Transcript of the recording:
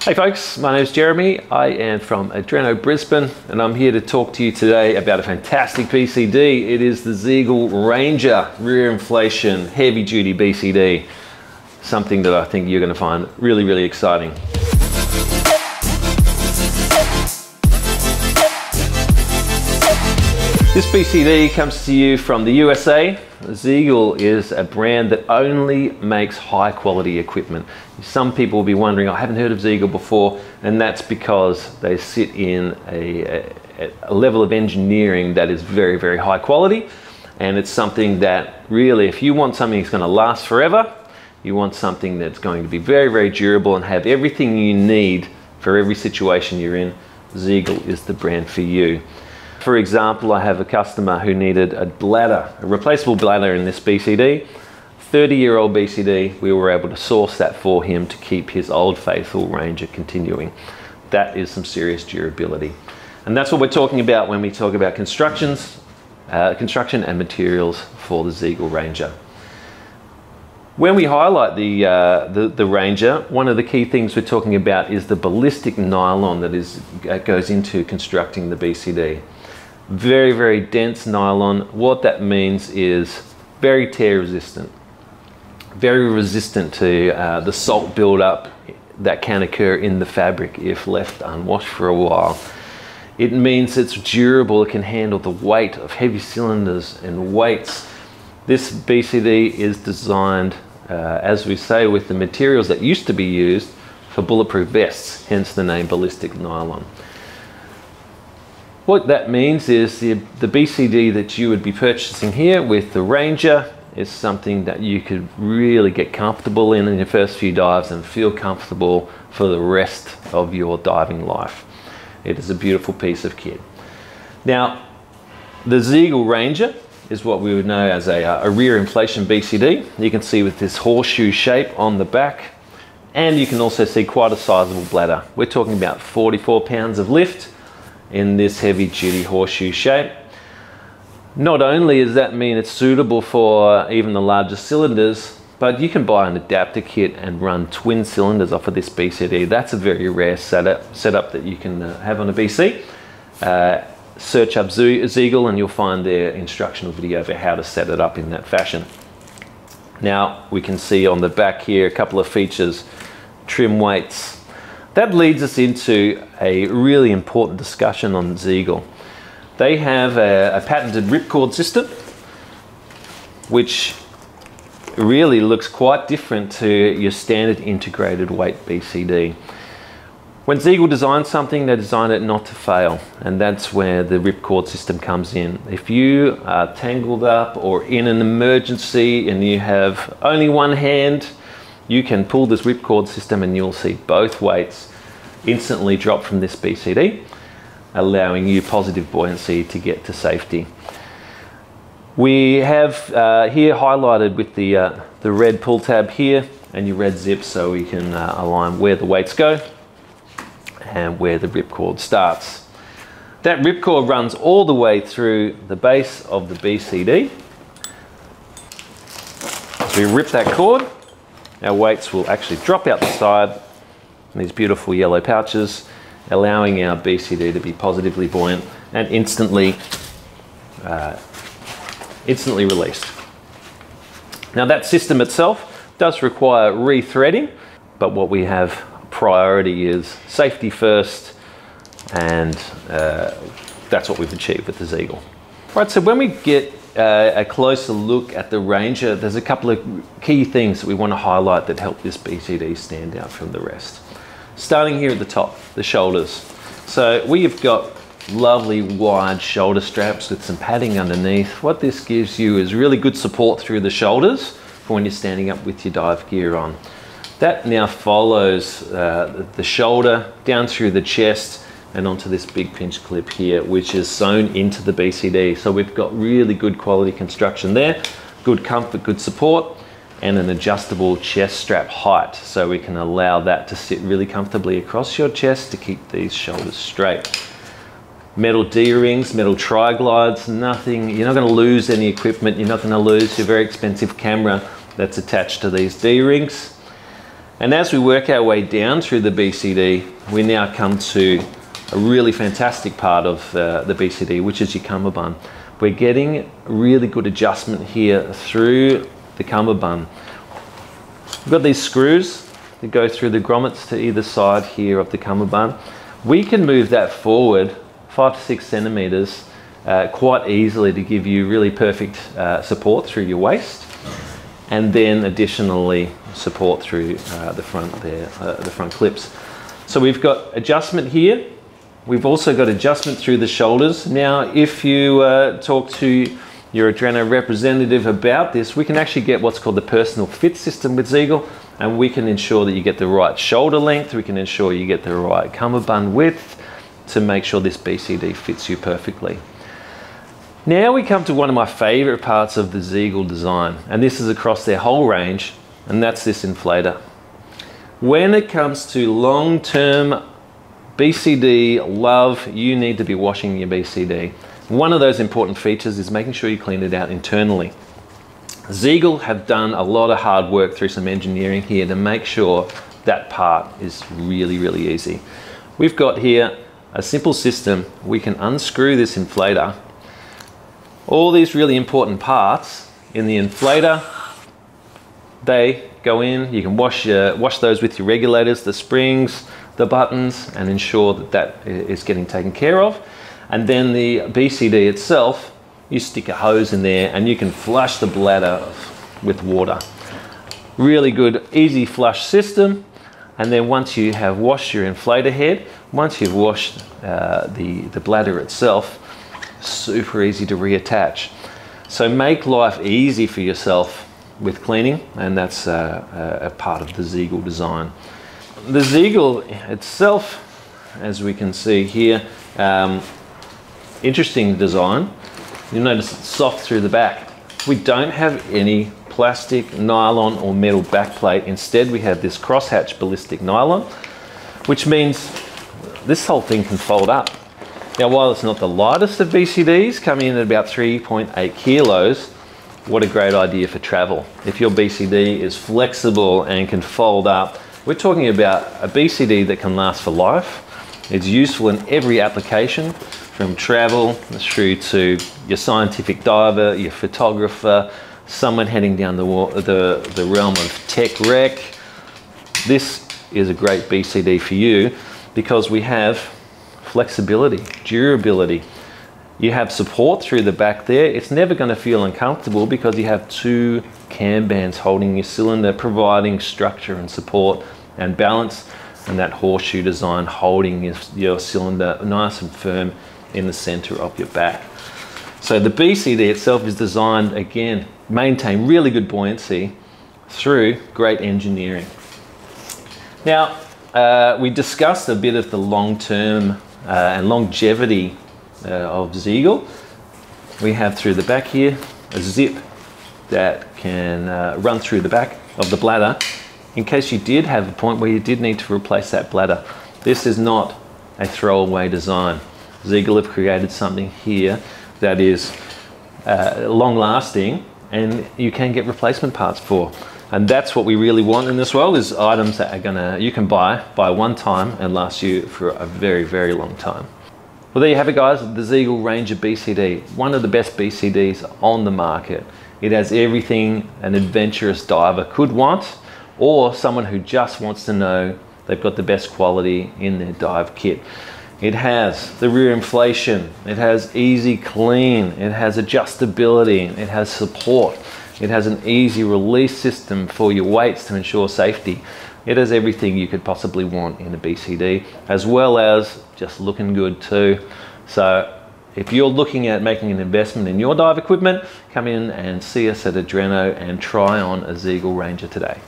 Hey folks, my name is Jeremy. I am from Adreno, Brisbane, and I'm here to talk to you today about a fantastic BCD. It is the Zeagle Ranger rear inflation heavy duty BCD. Something that I think you're going to find really, really exciting. This BCD comes to you from the USA. Zeagle is a brand that only makes high quality equipment. Some people will be wondering, I haven't heard of Zeagle before, and that's because they sit in a level of engineering that is very, very high quality. And it's something that really, if you want something that's going to last forever, you want something that's going to be very, very durable and have everything you need for every situation you're in, Zeagle is the brand for you. For example, I have a customer who needed a bladder, a replaceable bladder in this BCD. 30-year-old BCD, we were able to source that for him to keep his old faithful Ranger continuing. That is some serious durability. And that's what we're talking about when we talk about construction and materials for the Zeagle Ranger. When we highlight the Ranger, one of the key things we're talking about is the ballistic nylon that goes into constructing the BCD. Very, very dense nylon. What that means is very tear resistant, very resistant to the salt buildup that can occur in the fabric if left unwashed for a while. It means it's durable, it can handle the weight of heavy cylinders and weights. This BCD is designed, as we say, with the materials that used to be used for bulletproof vests, hence the name ballistic nylon. What that means is the BCD that you would be purchasing here with the Ranger is something that you could really get comfortable in your first few dives and feel comfortable for the rest of your diving life. It is a beautiful piece of kit. Now, the Zeagle Ranger is what we would know as a rear inflation BCD. You can see with this horseshoe shape on the back, and you can also see quite a sizable bladder. We're talking about 44 pounds of lift in this heavy duty horseshoe shape. Not only does that mean it's suitable for even the largest cylinders, but you can buy an adapter kit and run twin cylinders off of this BCD. That's a very rare setup that you can have on a BC. Search up Zeagle and you'll find their instructional video for how to set it up in that fashion. Now we can see on the back here a couple of features, trim weights. That leads us into a really important discussion on Zeagle. They have a patented ripcord system, which really looks quite different to your standard integrated weight BCD. When Zeagle designed something, they designed it not to fail, and that's where the ripcord system comes in. If you are tangled up or in an emergency and you have only one hand, you can pull this ripcord system and you'll see both weights instantly drop from this BCD, allowing you positive buoyancy to get to safety. We have here highlighted with the red pull tab here and your red zip, so we can align where the weights go and where the ripcord starts. That ripcord runs all the way through the base of the BCD. As we rip that cord, our weights will actually drop out the side in these beautiful yellow pouches, allowing our BCD to be positively buoyant and instantly released. Now that system itself does require rethreading, but what we have priority is safety first, and that's what we've achieved with the Zeagle. Right, so when we get a closer look at the Ranger, there's a couple of key things that we want to highlight that help this BCD stand out from the rest. Starting here at the top, the shoulders. So we've got lovely wide shoulder straps with some padding underneath. What this gives you is really good support through the shoulders for when you're standing up with your dive gear on. That now follows the shoulder down through the chest and onto this big pinch clip here, which is sewn into the BCD. So we've got really good quality construction there, good comfort, good support, and an adjustable chest strap height, so we can allow that to sit really comfortably across your chest to keep these shoulders straight. Metal D-rings, metal tri-glides, nothing, you're not going to lose any equipment, you're not going to lose your very expensive camera that's attached to these D-rings. And as we work our way down through the BCD, we now come to a really fantastic part of the BCD, which is your cummerbund. We're getting really good adjustment here through the cummerbund. We've got these screws that go through the grommets to either side here of the cummerbund. We can move that forward 5 to 6 centimeters quite easily to give you really perfect support through your waist, and then additionally support through the front there, the front clips. So we've got adjustment here. We've also got adjustment through the shoulders. Now, if you talk to your Adreno representative about this, we can actually get what's called the personal fit system with Zeagle, and we can ensure that you get the right shoulder length, we can ensure you get the right cummerbund width to make sure this BCD fits you perfectly. Now we come to one of my favorite parts of the Zeagle design, and this is across their whole range, and that's this inflator. When it comes to long-term BCD love, you need to be washing your BCD. One of those important features is making sure you clean it out internally. Zeagle have done a lot of hard work through some engineering here to make sure that part is really, really easy. We've got here a simple system. We can unscrew this inflator. All these really important parts in the inflator, they go in. You can wash those with your regulators, the springs, the buttons, and ensure that that is getting taken care of. And then the BCD itself, you stick a hose in there and you can flush the bladder with water. Really good, easy flush system. And then once you have washed your inflator head, once you've washed the bladder itself, super easy to reattach. So make life easy for yourself with cleaning, and that's a part of the Zeagle design. The Zeagle itself, as we can see here, interesting design. You'll notice it's soft through the back. We don't have any plastic, nylon or metal backplate. Instead, we have this crosshatch ballistic nylon, which means this whole thing can fold up. Now, while it's not the lightest of BCDs, coming in at about 3.8 kilos, what a great idea for travel. If your BCD is flexible and can fold up, we're talking about a BCD that can last for life. It's useful in every application, from travel through to your scientific diver, your photographer, someone heading down the realm of tech rec. This is a great BCD for you because we have flexibility, durability. You have support through the back there. It's never going to feel uncomfortable because you have 2 cam bands holding your cylinder, providing structure and support and balance, and that horseshoe design holding your cylinder nice and firm in the center of your back. So the BCD itself is designed, again, maintain really good buoyancy through great engineering. Now, we discussed a bit of the long-term and longevity of Zeagle. We have through the back here a zip that can run through the back of the bladder in case you did have a point where you did need to replace that bladder. This is not a throwaway design. Zeagle have created something here that is long-lasting and you can get replacement parts for. And that's what we really want in this world, is items that are you can buy one time and last you for a very, very long time. Well, there you have it, guys, the Zeagle Ranger BCD, one of the best BCDs on the market. It has everything an adventurous diver could want, or someone who just wants to know they've got the best quality in their dive kit. It has the rear inflation, it has easy clean, it has adjustability, it has support, it has an easy release system for your weights to ensure safety. It has everything you could possibly want in a BCD, as well as just looking good too. So if you're looking at making an investment in your dive equipment, come in and see us at Adreno and try on a Zeagle Ranger today.